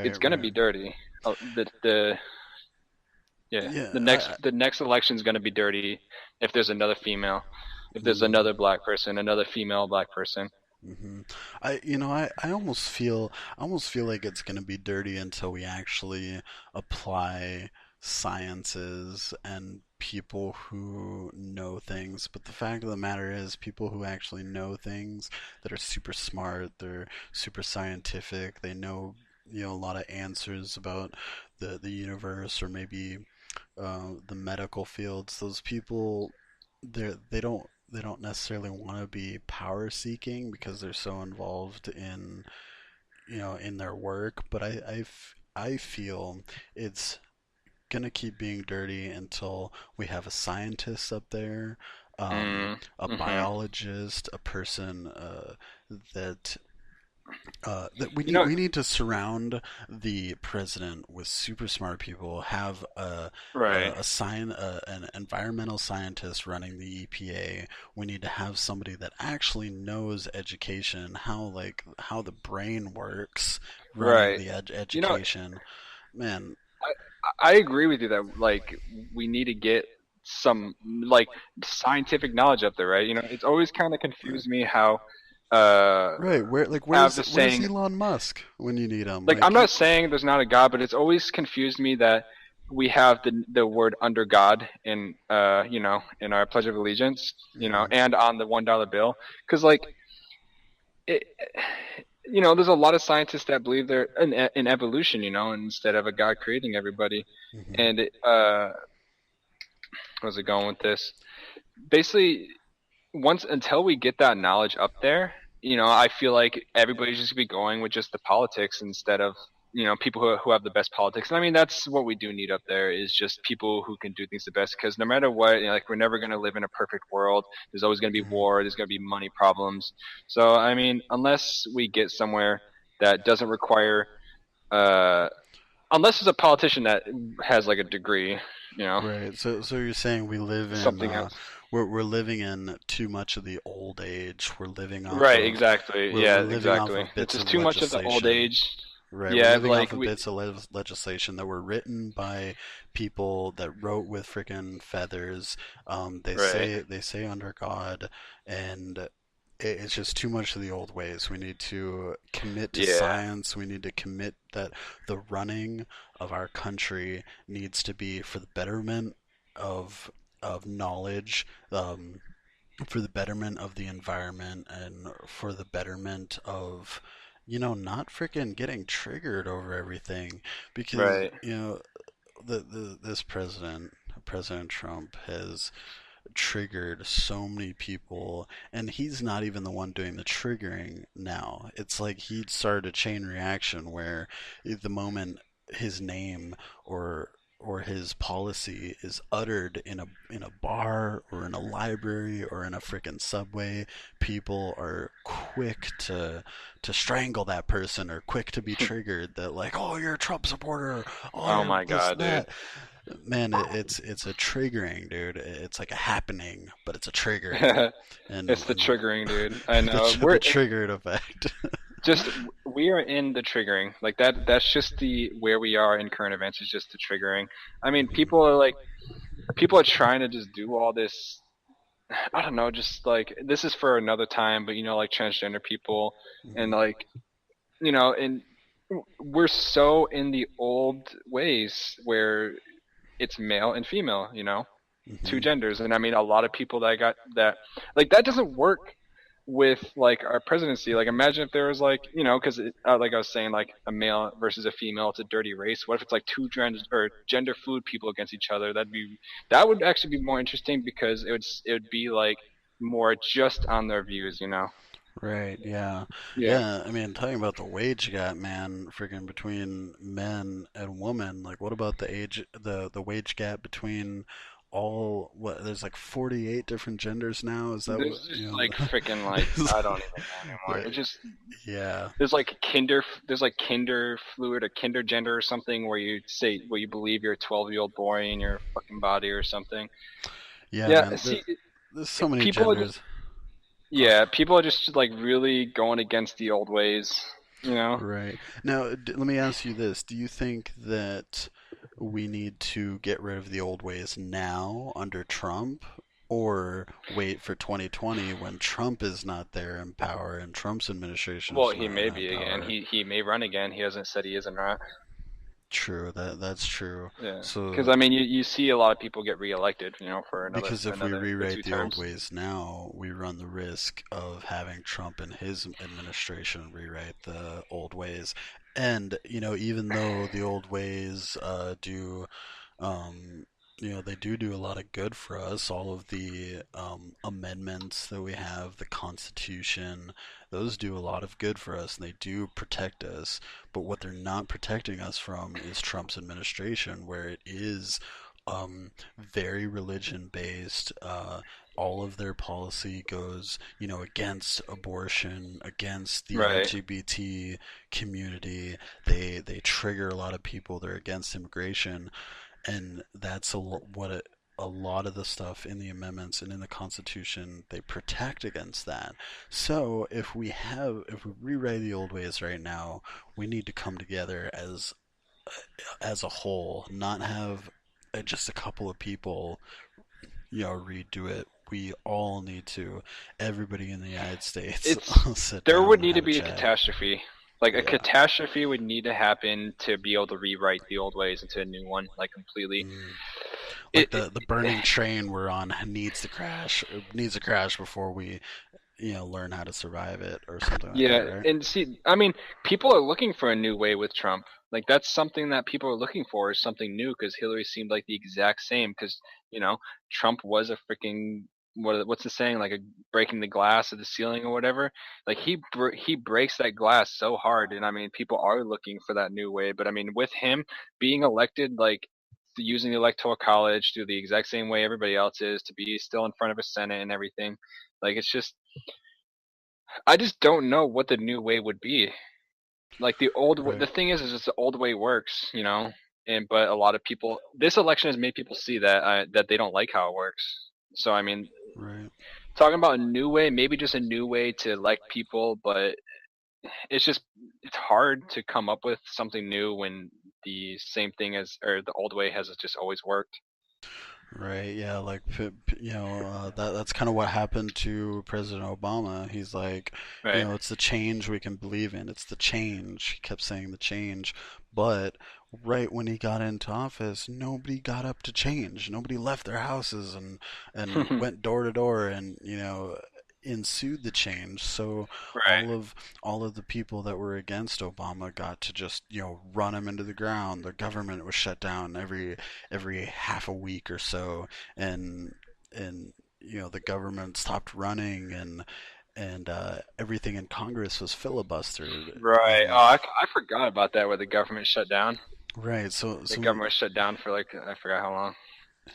It's Right, gonna right. be dirty. The yeah, Yeah, the next election is gonna be dirty if there's another female, if there's mm, another black person, another female black person. hmm I almost feel like it's going to be dirty until we actually apply sciences and people who know things. But the fact of the matter is, people who actually know things, that are super smart, they're super scientific, they know, a lot of answers about the universe, or maybe the medical fields. Those people, they don't necessarily want to be power seeking because they're so involved in, in their work. But I feel it's gonna keep being dirty until we have a scientist up there, Mm, a hmm. biologist, a person that that we You need know, we need to surround the president with super smart people. Have right. an environmental scientist running the EPA. We need to have somebody that actually knows education, how the brain works, running Right. the You know, education. Man, I agree with you that like we need to get some like scientific knowledge up there, right? It's always kind of right, confused me how uh right. Where have the where's saying Elon Musk when you need him? like I'm not saying there's not a God, but it's always confused me that we have the word under God in in our Pledge of Allegiance, Mhm. and on the $1 bill, because like it, there's a lot of scientists that believe they're in evolution, instead of a God creating everybody. Mhm. And where's it going with this? Basically, once until we get that knowledge up there, I feel like everybody's just gonna be going with just the politics instead of people who have the best politics. And I mean that's what we do need up there is just people who can do things the best. Because no matter what, like we're never gonna live in a perfect world. There's always gonna be Mhm. war. There's gonna be money problems. So I mean, unless we get somewhere that doesn't require, uh, unless it's a politician that has like a degree, you know, Right. So you're saying we live in something else. we're living in too much of the old age. Right, exactly. We're Yeah, living off exactly. of It's bits just of too much of the old legislation. age. Right. We're Yeah, living off like of we, bits of legislation that were written by people that wrote with freaking feathers. right. They say under God, and it's just too much of the old ways. We need to commit to Yeah. science. We need to commit that the running of our country needs to be for the betterment of knowledge, for the betterment of the environment, and for the betterment of, not freaking getting triggered over everything. Because, Right. this President Trump, has triggered so many people, and he's not even the one doing the triggering now. It's like he started a chain reaction where the moment his name or his policy is uttered in a bar or in a library or in a freaking subway, people are quick to strangle that person, or quick to be triggered that, like, oh, you're a Trump supporter, oh, Oh you're my this God, dude. that. Man, it's a triggering, dude. It's like a happening, but it's a triggering, It's the and triggering, dude. I know. the triggered effect. Just we are in the triggering. Like that's just the where we are in current events is just the triggering. I mean, Mhm. people are trying to just do all this. I don't know, just like this is for another time, but like transgender people and Mhm. like and we're so in the old ways where it's male and female, two Mhm. genders. And I mean, a lot of people that got that, like, that doesn't work with like our presidency. Like, imagine if there was like, because like I was saying, like a male versus a female, it's a dirty race. What if it's like two gender fluid people against each other? That would actually be more interesting because it would be like more just on their views. Right, yeah. Yeah. Yeah, I mean, talking about the wage gap, man, freaking between men and women, like what about the wage gap between there's like 48 different genders now? Is that what, There's just like freaking like Is- I don't even know anymore. It just yeah. there's like kinder fluid or kinder gender or something where you believe you're a 12-year-old boy in your fucking body or something. Yeah, Yeah, man. see, There's so many people are just genders. Oh, yeah, people are just like really going against the old ways. You know. Right. Now, let me ask you this. Do you think that we need to get rid of the old ways now under Trump, or wait for 2020 when Trump is not there in power and Trump's administration Well, is he not may in be again. power? He may run again. He hasn't said he is or not. True, that's true. Yeah, because So I mean, you see a lot of people get reelected, for because if we the rewrite two the old terms. ways now, we run the risk of having Trump and his administration rewrite the old ways. And, even though the old ways do um, they do a lot of good for us. All of the amendments that we have, the Constitution, those do a lot of good for us, and they do protect us. But what they're not protecting us from is Trump's administration, where it is very religion based. All of their policy goes, against abortion, against the Right. LGBT community. They trigger a lot of people. They're against immigration, and that's a lot of the stuff in the amendments and in the Constitution they protect against that. So if we rewrite the old ways right now, we need to come together as a whole, not have just a couple of people redo it. We all need to, everybody in the United States, It's sit There down would and need to have a be a chat. catastrophe. Like a Yeah. catastrophe would need to happen to be able to rewrite the old ways into a new one, like completely. Mm. It, Like it the burning train we're on needs to crash. It needs to crash before we learn how to survive it or something like that, Yeah, right? and see, I mean, people are looking for a new way with Trump. Like that's something that people are looking for is something new because Hillary seemed like the exact same. Because you know, Trump was a freaking what's the saying? Like a breaking the glass of the ceiling or whatever. Like he breaks that glass so hard, and I mean, people are looking for that new way. But I mean, with him being elected, like using the electoral college, do the exact same way everybody else is to be still in front of a Senate and everything. Like it's just I just don't know what the new way would be. Like the Right, thing is just the old way works. And but a lot of people, this election has made people see that they don't like how it works. So I mean, right, talking about a new way, maybe just a new way to elect people, but it's just it's hard to come up with something new when the same thing as or the old way has just always worked. right. Yeah, like that's kind of what happened to President Obama. He's like, Right. it's the change we can believe in. It's the change. He kept saying the change, but right when he got into office, nobody got up to change. Nobody left their houses and went door to door and ensued the change. So Right. all of the people that were against Obama got to just run him into the ground. The government was shut down every half a week or so, and the government stopped running, and everything in Congress was filibustered. Right. Oh, I forgot about that where the government shut down. Right. So The so government was shut down for like I forgot how long.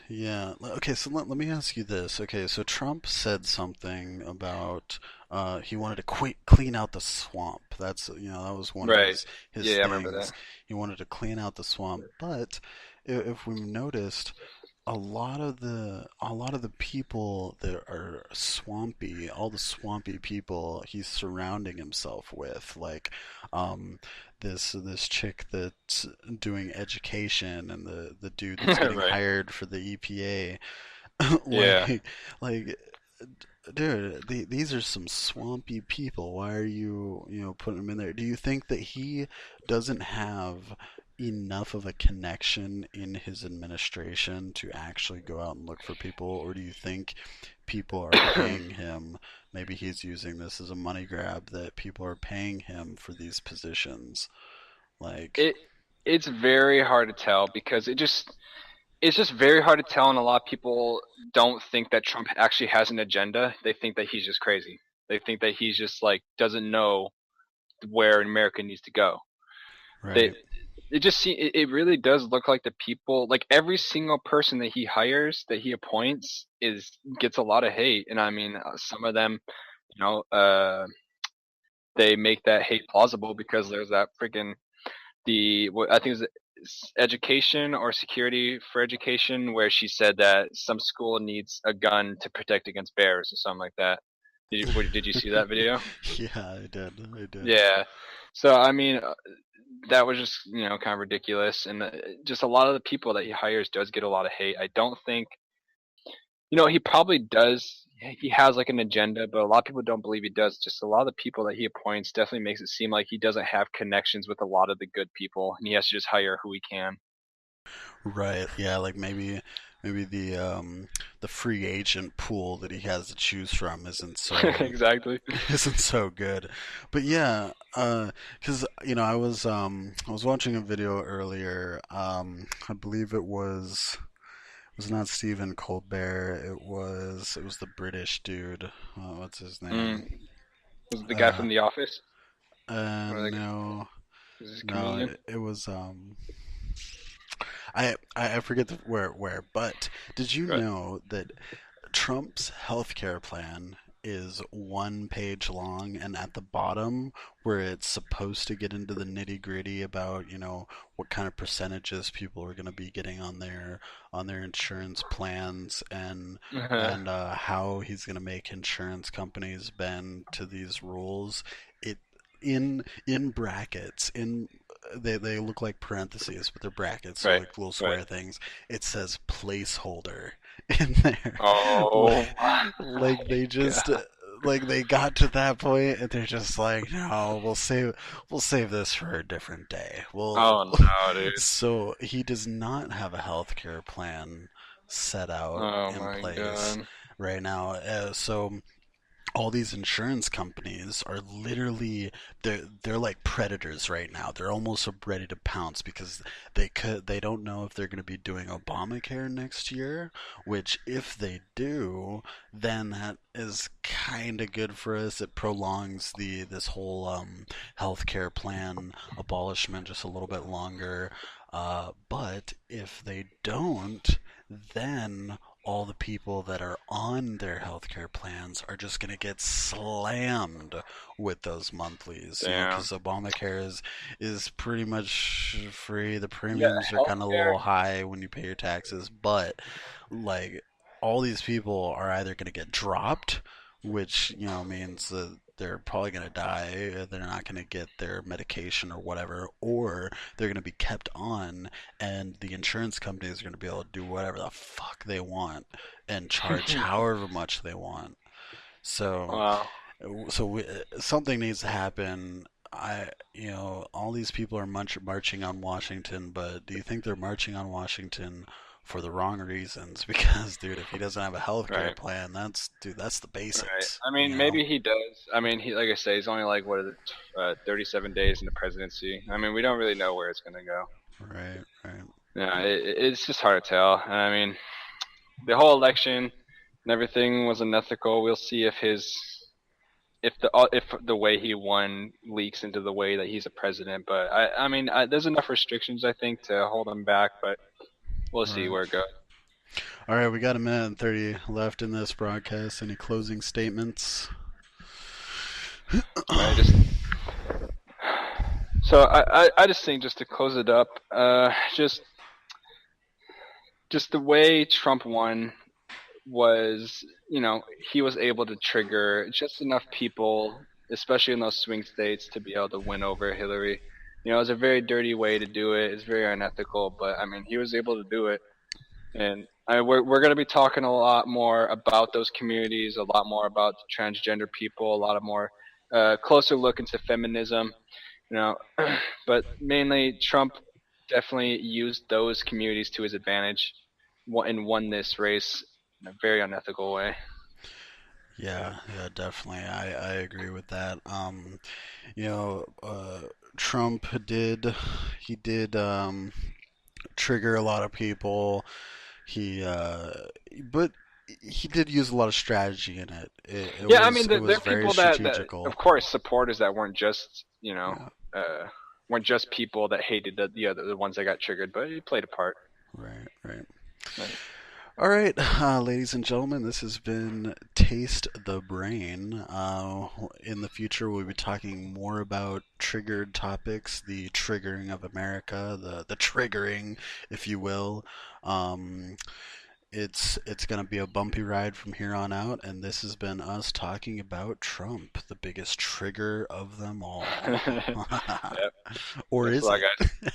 Yeah. Okay, so let me ask you this. Okay, so Trump said something about he wanted to clean out the swamp. That's that was one of Right. his Yeah, I remember things. that. He wanted to clean out the swamp. But if we've noticed, a lot of the people that are swampy, all the swampy people he's surrounding himself with, like um this chick that's doing education, and the dude that's getting Right. hired for the EPA. Yeah. like dude, these are some swampy people. Why are you putting them in there? Do you think that he doesn't have enough of a connection in his administration to actually go out and look for people, or do you think people are paying him? Maybe he's using this as a money grab, that people are paying him for these positions. Like, it it's very hard to tell because it's just very hard to tell, and a lot of people don't think that Trump actually has an agenda. They think that he's just crazy. They think that he's just like doesn't know where America needs to go. They right, it really does look like the people like every single person that he hires that he appoints is gets a lot of hate, and I mean some of them, you know, they make that hate plausible because there's that freaking the what I think is education or security for education where she said that some school needs a gun to protect against bears or something like that. Did you see that video? Yeah, I did. I did. Yeah. So I mean, that was just kind of ridiculous, and just a lot of the people that he hires does get a lot of hate. I don't think he probably does. He has like an agenda, but a lot of people don't believe he does. Just a lot of the people that he appoints definitely makes it seem like he doesn't have connections with a lot of the good people, and he has to just hire who he can. Right. Yeah, like maybe the free agent pool that he has to choose from Exactly. isn't so good. But yeah, 'cause I was watching a video earlier. I believe it was not Stephen Colbert. It was the British dude. What's his Mm. name? Was it the guy Uh, from The Office? Or like, no, is this a no, comedian? it was I forget where, but did you Right. know that Trump's healthcare plan is 1 page long, and at the bottom, where it's supposed to get into the nitty gritty about, what kind of percentages people are going to be getting on their insurance plans, and how he's going to make insurance companies bend to these rules. It in brackets in they look like parentheses, but they're brackets, so Right. like little Right. square things. It says placeholder in there. Oh my Like they just god. like they got to that point and they're just like, no, we'll save this for a different day. Oh no, dude. So he does not have a healthcare plan set out Oh in my place god. right now. So all these insurance companies are literally they're like predators right now. They're almost ready to pounce because they don't know if they're going to be doing Obamacare next year, which if they do, then that is kind of good for us. It prolongs the this whole healthcare plan abolishment just a little bit longer. But if they don't, then all the people that are on their healthcare plans are just going to get slammed with those monthlies, Damn. because Obamacare is pretty much free. The Yeah, premiums are kind of a healthcare. little high when you pay your taxes, but like all these people are either going to get dropped, which means that they're probably going to die. They're not going to get their medication or whatever, or they're going to be kept on, and the insurance companies are going to be able to do whatever the fuck they want and charge however much they want. So, Wow. something needs to happen. All these people are marching on Washington, but do you think they're marching on Washington for the wrong reasons? Because, dude, if he doesn't have a healthcare Right. plan, that's the Right. basics, I mean, maybe he does. I mean, he like I say, he's only like what is it, 37 days in the presidency. I mean, we don't really know where it's gonna go. Right, right, Yeah, it's just hard to tell. And I mean, the whole election and everything was unethical. We'll see if the way he won leaks into the way that he's a president. But I mean, there's enough restrictions I think to hold him back. But we'll see right. where it goes. All right, we got a minute and 30 left in this broadcast. Any closing statements? Right. Just so I just think just to close it up, just the way Trump won was, he was able to trigger just enough people, especially in those swing states, to be able to win over Hillary. It was a very dirty way to do it. It's very unethical, but I mean, he was able to do it. And we're going to be talking a lot more about those communities, a lot more about transgender people, a lot of more closer look into feminism, you know. But mainly, Trump definitely used those communities to his advantage and won this race in a very unethical way. Yeah, yeah, definitely. I agree with that. You know, Trump did trigger a lot of people. He but he did use a lot of strategy in it. Yeah, I mean, It there was are very people that, strategical. of course, supporters that weren't just, Yeah, weren't just people that hated the ones that got triggered, but it played a part. right, right. Right. All right, ladies and gentlemen, this has been Taste the Brain. In the future, we'll be talking more about triggered topics, the triggering of America, the triggering, if you will. Um, It's gonna be a bumpy ride from here on out, and this has been us talking about Trump, the biggest trigger of them all. Yep. Or Thanks a is lot, it? guys.